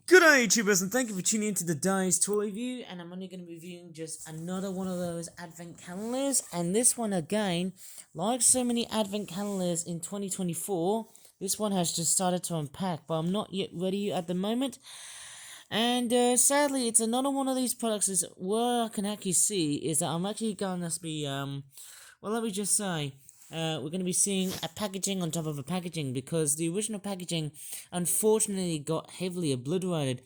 Good day, YouTubers, and thank you for tuning into today's toy review. And I'm only going to be reviewing just another one of those advent calendars. And this one, again, like so many advent calendars in 2024, this one has just started to unpack, but I'm not yet ready at the moment. And sadly, it's another one of these products. Is what I can actually see is that I'm actually going to be well, let me just say, we're going to be seeing a packaging on top of a packaging because the original packaging unfortunately got heavily obliterated.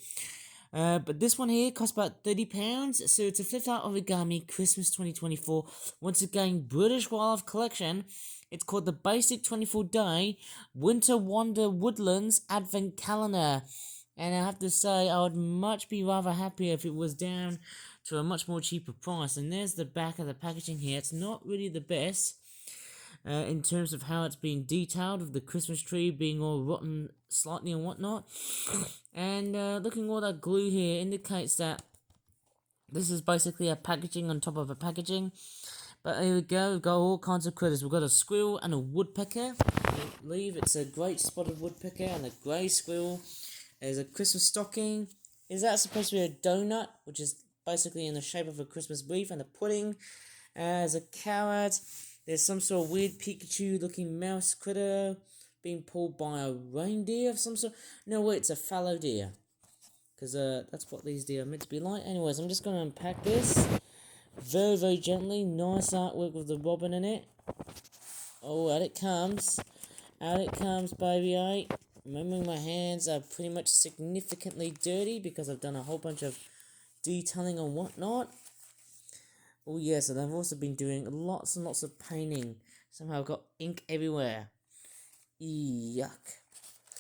But this one here costs about £30, so it's a flip out origami Christmas 2024. Once again, British Wildlife Collection. It's called the Basic 24 Day Winter Wonder Woodlands Advent Calendar. And I have to say, I would much be rather happier if it was down to a much more cheaper price. And there's the back of the packaging here. It's not really the best in terms of how it's being detailed, with the Christmas tree being all rotten slightly and whatnot. And looking at all that glue here indicates that this is basically a packaging on top of a packaging. But here we go, we've got all kinds of critters. We've got a squirrel and a woodpecker. I believe it's a great spotted woodpecker and a grey squirrel. There's a Christmas stocking. Is that supposed to be a donut, which is basically in the shape of a Christmas wreath, and a pudding? There's a carrot. There's some sort of weird Pikachu-looking mouse critter being pulled by a reindeer of some sort. No, wait, it's a fallow deer. Because that's what these deer are meant to be like. Anyways, I'm just going to unpack this very, very gently. Nice artwork with the robin in it. Oh, out it comes. Out it comes, baby. Remembering my hands are pretty much significantly dirty because I've done a whole bunch of detailing and whatnot. Oh yes, and I've also been doing lots and lots of painting. Somehow I've got ink everywhere. Yuck.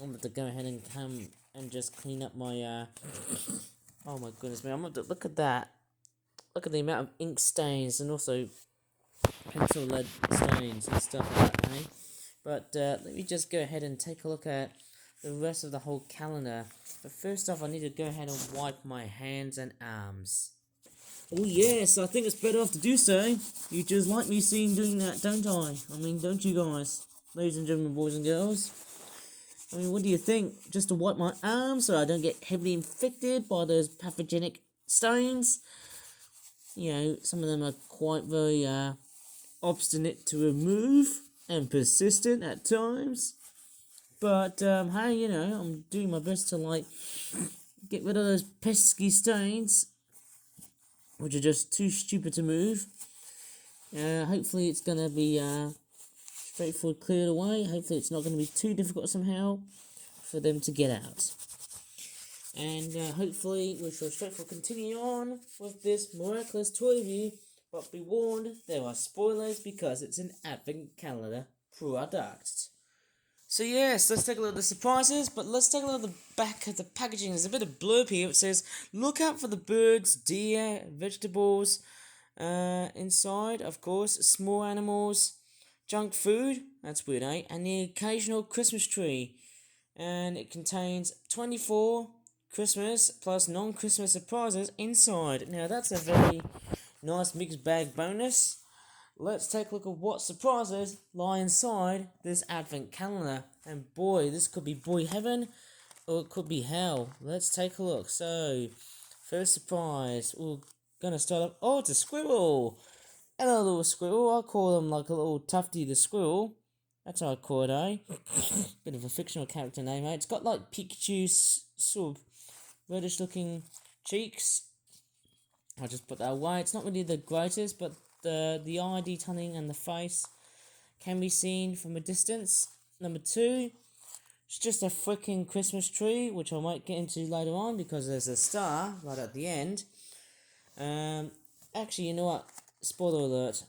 I'm going to go ahead and come and just clean up my, oh my goodness, man. I'm going to look at that. Look at the amount of ink stains and also pencil lead stains and stuff like that, eh? But let me just go ahead and take a look at the rest of the whole calendar. But first off, I need to go ahead and wipe my hands and arms. Oh yes, I think it's better off to do so. You just like me seeing doing that, don't I? I mean, don't you guys? Ladies and gentlemen, boys and girls. I mean, what do you think? Just to wipe my arms so I don't get heavily infected by those pathogenic stains? You know, some of them are quite very obstinate to remove and persistent at times. But, hey, you know, I'm doing my best to, like, get rid of those pesky stains, which are just too stupid to move. Hopefully it's going to be straightforward, cleared away. Hopefully it's not going to be too difficult somehow for them to get out. And hopefully we shall straightforward continue on with this miraculous toy review. But be warned, there are spoilers because it's an advent calendar product. So yes, let's take a look at the surprises, but let's take a look at the back of the packaging. There's a bit of blurb here. It says, look out for the birds, deer, vegetables inside, of course, small animals, junk food, that's weird, eh? And the occasional Christmas tree. And it contains 24 Christmas plus non-Christmas surprises inside. Now that's a very nice mixed bag bonus. Let's take a look at what surprises lie inside this advent calendar. And boy, this could be boy heaven or it could be hell. Let's take a look. So, first surprise, we're gonna start off. Oh, it's a squirrel! Hello, little squirrel. I call him like a little Tufty the squirrel. That's how I call it, eh? Bit of a fictional character name, eh? It's got like Pikachu sort of reddish looking cheeks. I'll just put that away. It's not really the greatest, but the eye detailing and the face can be seen from a distance. Number 2, it's just a freaking Christmas tree, which I might get into later on because there's a star right at the end. Actually, you know what? Spoiler alert.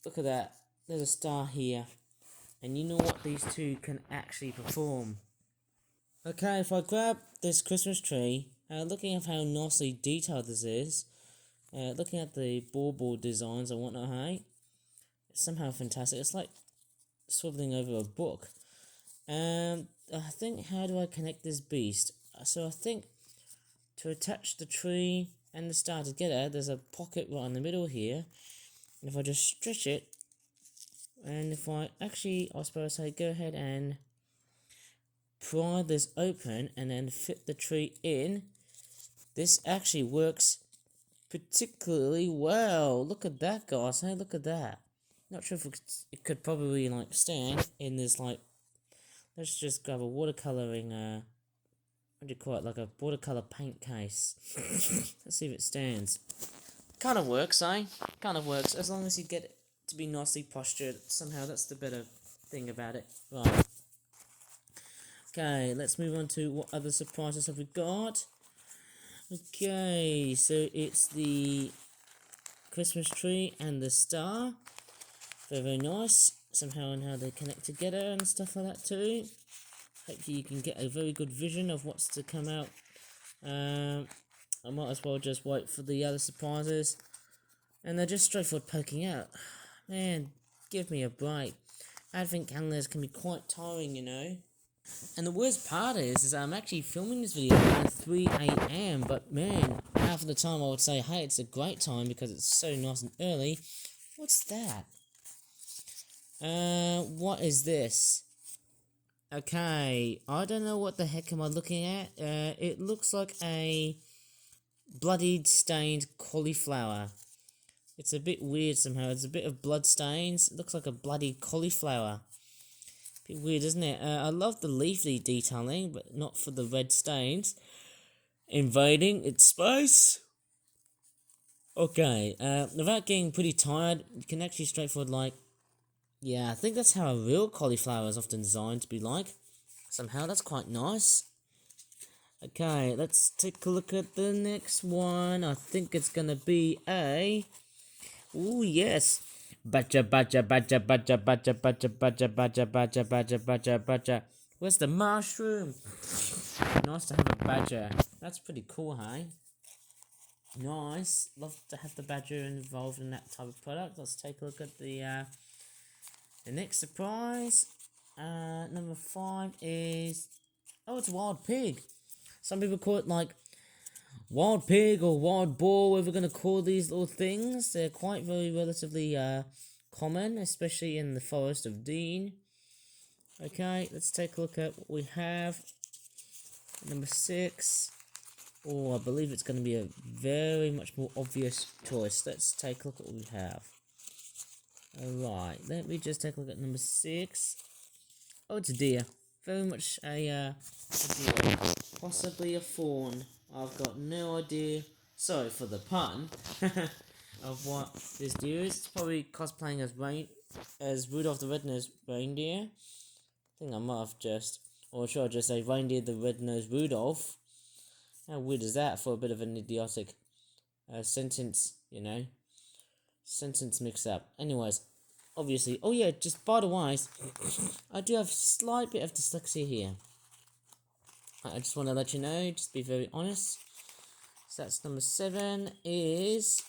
Look at that. There's a star here. And you know what these two can actually perform. Okay, if I grab this Christmas tree, looking at how nicely detailed this is, looking at the board designs and whatnot, hey, it's somehow fantastic. It's like swiveling over a book. I think, how do I connect this beast? So I think to attach the tree and the star together, there's a pocket right in the middle here. And if I just stretch it, and if I actually, I suppose I go ahead and pry this open and then fit the tree in, this actually works particularly well. Look at that, guys. Hey, look at that. Not sure if it could probably like stand in this like. Let's just grab a watercoloring. What do you call it? Like a watercolor paint case. Let's see if it stands. Kind of works, eh? Kind of works as long as you get it to be nicely postured. Somehow that's the better thing about it. Right. Okay, let's move on to what other surprises have we got. Okay, so it's the Christmas tree and the star. Very, very nice. Somehow and how they connect together and stuff like that too. Hopefully you can get a very good vision of what's to come out. I might as well just wait for the other surprises. And they're just straightforward poking out. Man, give me a break. Advent calendars can be quite tiring, you know. And the worst part is I'm actually filming this video at 3 AM, but man, half of the time I would say, hey, it's a great time because it's so nice and early. What's that? What is this? Okay, I don't know what the heck am I looking at. It looks like a bloodied stained cauliflower. It's a bit weird somehow. It's a bit of blood stains. It looks like a bloody cauliflower. Bit weird, isn't it? I love the leafy detailing, but not for the red stains. Invading its space. Okay, without getting pretty tired, you can actually straightforward like, yeah, I think that's how a real cauliflower is often designed to be like. Somehow, that's quite nice. Okay, let's take a look at the next one. I think it's gonna be a... Ooh, yes. Badger, badger, badger, badger, badger, badger, badger, badger, badger, badger, badger, badger. Where's the mushroom? Nice to have a badger. That's pretty cool, hey? Nice. Love to have the badger involved in that type of product. Let's take a look at the next surprise. Number 5 is... Oh, it's a wild pig. Some people call it like wild pig or wild boar, whatever we're going to call these little things. They're quite very relatively common, especially in the Forest of Dean. Okay, let's take a look at what we have. Number 6. Oh, I believe it's going to be a very much more obvious choice. Let's take a look at what we have. Alright, let me just take a look at number 6. Oh, it's a deer. Very much a deer. Possibly a fawn. I've got no idea, sorry for the pun, of what this deer is. It's probably cosplaying as Rudolph the Red-Nosed Reindeer. I think I might have just, or should I just say Reindeer the Red-Nosed Rudolph? How weird is that for a bit of an idiotic sentence, you know? Sentence mix-up. Anyways, obviously, oh yeah, just by the way, I do have a slight bit of dyslexia here. I just want to let you know, just be very honest. So that's number 7 is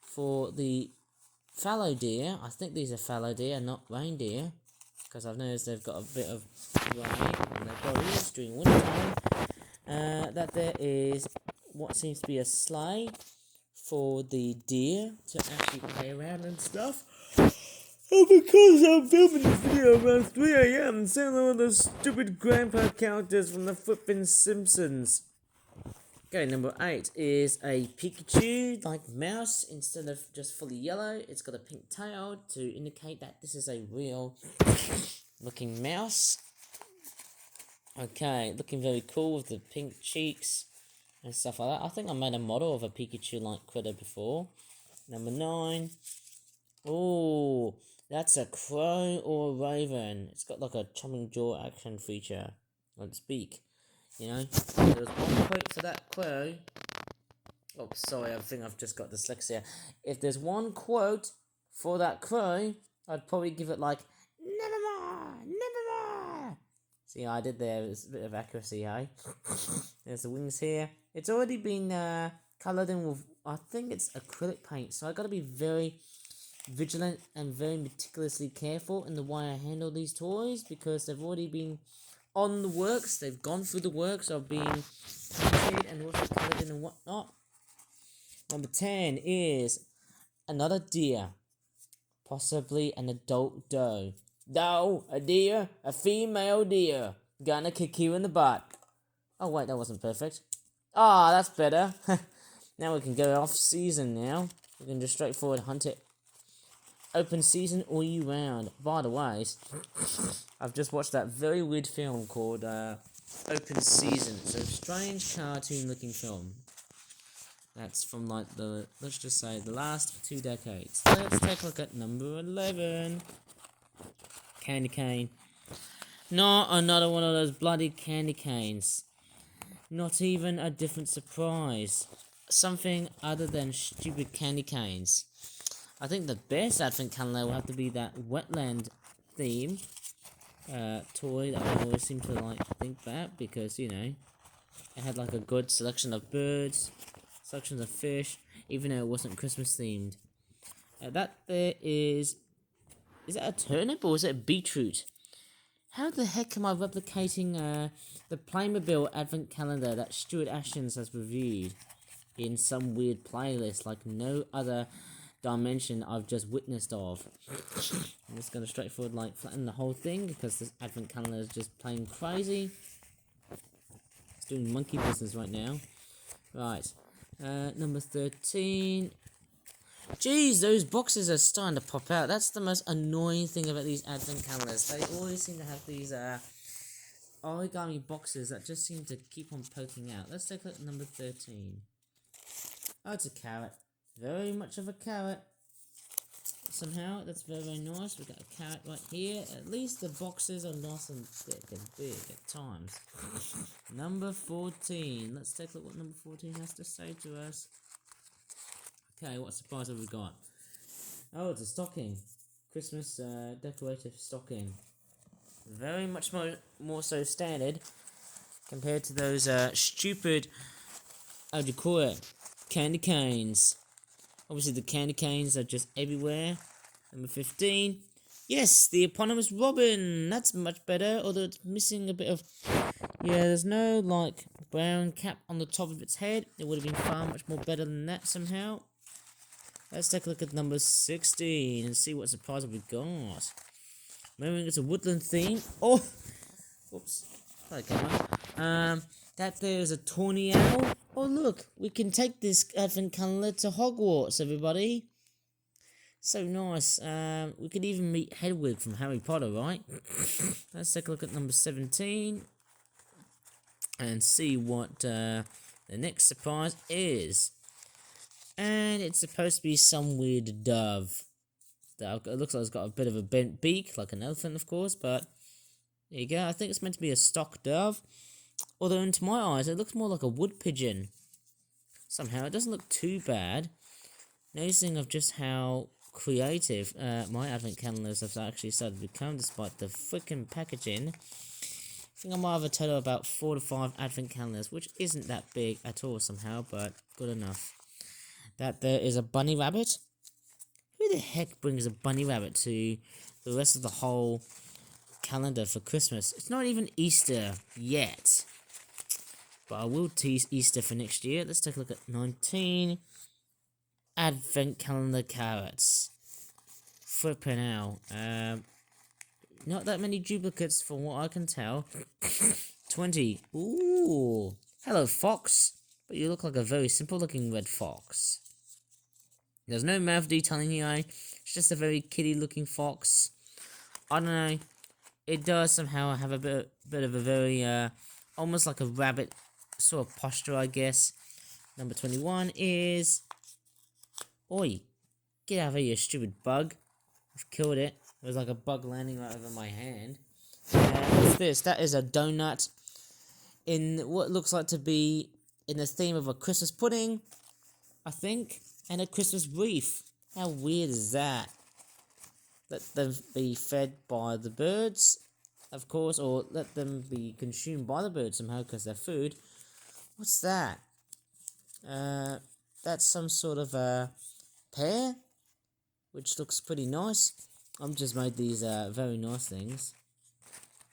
for the fallow deer. I think these are fallow deer, not reindeer, because I've noticed they've got a bit of grey on their bodies during winter time. That there is what seems to be a sleigh for the deer to actually play around and stuff. Oh, because I'm filming this video around 3 AM, saying all those stupid grandpa characters from the flippin' Simpsons. Okay, number 8 is a Pikachu, like mouse, instead of just fully yellow. It's got a pink tail to indicate that this is a real looking mouse. Okay, looking very cool with the pink cheeks and stuff like that. I think I made a model of a Pikachu-like critter before. Number 9. Oh, that's a crow or a raven. It's got like a chopping jaw action feature on its beak. You know, there's one quote for that crow. Oh, sorry, I think I've just got dyslexia. If there's one quote for that crow, I'd probably give it like, nevermore, nevermore. See, I did there. It's a bit of accuracy, eh? There's the wings here. It's already been coloured in with, I think it's acrylic paint. So I got to be very vigilant and very meticulously careful in the way I handle these toys, because they've already been on the works. They've gone through the works of being painted and also coloured in and whatnot. Number 10 is another deer, possibly an adult doe. No, a deer, a female deer. Gonna kick you in the butt. Oh wait, that wasn't perfect. Ah, that's better. Now we can go off season now. We can just straightforward hunt it. Open season all year round. By the way, I've just watched that very weird film called Open Season. It's a strange cartoon looking film. That's from like let's just say the last 2 decades. Let's take a look at number 11. Candy cane. Not another one of those bloody candy canes. Not even a different surprise. Something other than stupid candy canes. I think the best advent calendar will have to be that wetland theme toy that I always seem to like think about, because you know it had like a good selection of birds, selections of fish, even though it wasn't Christmas themed. That there is that a turnip or is it a beetroot? How the heck am I replicating the Playmobil advent calendar that Stuart Ashton's has reviewed in some weird playlist like no other dimension I've just witnessed of? I'm just going to straightforward like flatten the whole thing because this advent calendar is just plain crazy. It's doing monkey business right now. Right, number 13. Jeez, those boxes are starting to pop out. That's the most annoying thing about these advent calendars. They always seem to have these origami boxes that just seem to keep on poking out. Let's take a look at number 13. Oh, it's a carrot. Very much of a carrot. Somehow, that's very, very nice. We've got a carrot right here. At least the boxes are nice and thick and big at times. Number 14. Let's take a look what number 14 has to say to us. Okay, what surprise have we got? Oh, it's a stocking. Christmas decorative stocking. Very much more so standard compared to those stupid, how do you call it, candy canes. Obviously the candy canes are just everywhere. Number 15. Yes, the eponymous Robin. That's much better, although it's missing a bit of... Yeah, there's no, like, brown cap on the top of its head. It would have been far much more better than that somehow. Let's take a look at number 16 and see what surprise we got. Remembering it's a woodland theme. Oh! Whoops. Okay. That there is a tawny owl. Oh look, we can take this advent calendar to Hogwarts, everybody. So nice. We could even meet Hedwig from Harry Potter, right? Let's take a look at number 17. And see what the next surprise is. And it's supposed to be some weird dove. It looks like it's got a bit of a bent beak, like an elephant, of course, but there you go. I think it's meant to be a stock dove. Although, into my eyes, it looks more like a wood pigeon. Somehow, it doesn't look too bad. Noticing of just how creative my advent calendars have actually started to become, despite the freaking packaging. I think I might have a total of about 4 to 5 advent calendars, which isn't that big at all somehow, but good enough. That there is a bunny rabbit. Who the heck brings a bunny rabbit to the rest of the whole calendar for Christmas? It's not even Easter yet. But I will tease Easter for next year. Let's take a look at 19. Advent calendar carrots. Flipping out. Not that many duplicates from what I can tell. 20. Ooh. Hello, fox. But you look like a very simple looking red fox. There's no mouth detailing here. It's just a very kitty looking fox. I don't know. It does somehow have a bit of a very, almost like a rabbit sort of posture, I guess. Number 21 is... Oi. Get out of here, you stupid bug. I've killed it. It was like a bug landing right over my hand. What's this? That is a donut in what looks like to be in the theme of a Christmas pudding, I think, and a Christmas wreath. How weird is that? Let them be fed by the birds, of course, or let them be consumed by the birds somehow because they're food. What's that? That's some sort of a pear, which looks pretty nice. I've just made these very nice things.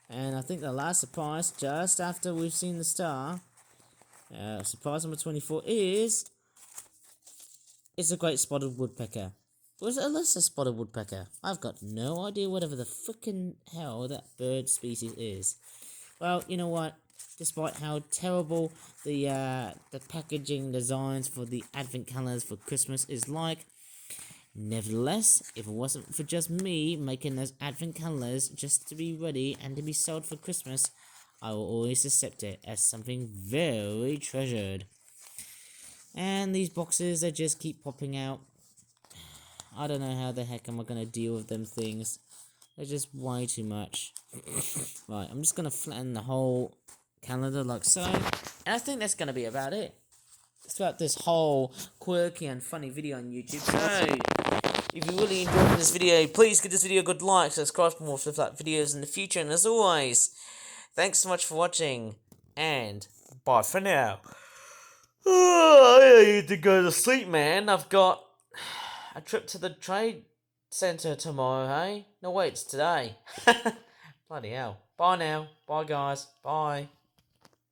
And I think the last surprise, just after we've seen the star, surprise number 24 is... It's a great spotted woodpecker. Or is it a lesser spotted woodpecker? I've got no idea whatever the frickin' hell that bird species is. Well, you know what? Despite how terrible the packaging designs for the advent calendars for Christmas is like, nevertheless, if it wasn't for just me making those advent calendars just to be ready and to be sold for Christmas, I will always accept it as something very treasured. And these boxes, they just keep popping out. I don't know how the heck am I going to deal with them things. They're just way too much. Right, I'm just going to flatten the whole calendar like so. And I think that's going to be about it. Throughout this whole quirky and funny video on YouTube. So, if you really enjoyed this video, please give this video a good like, subscribe for more flip-flap videos in the future, and as always, thanks so much for watching, and bye for now. Oh, I need to go to sleep, man. I've got a trip to the trade centre tomorrow, hey? No, wait, it's today. Bloody hell. Bye now. Bye, guys. Bye.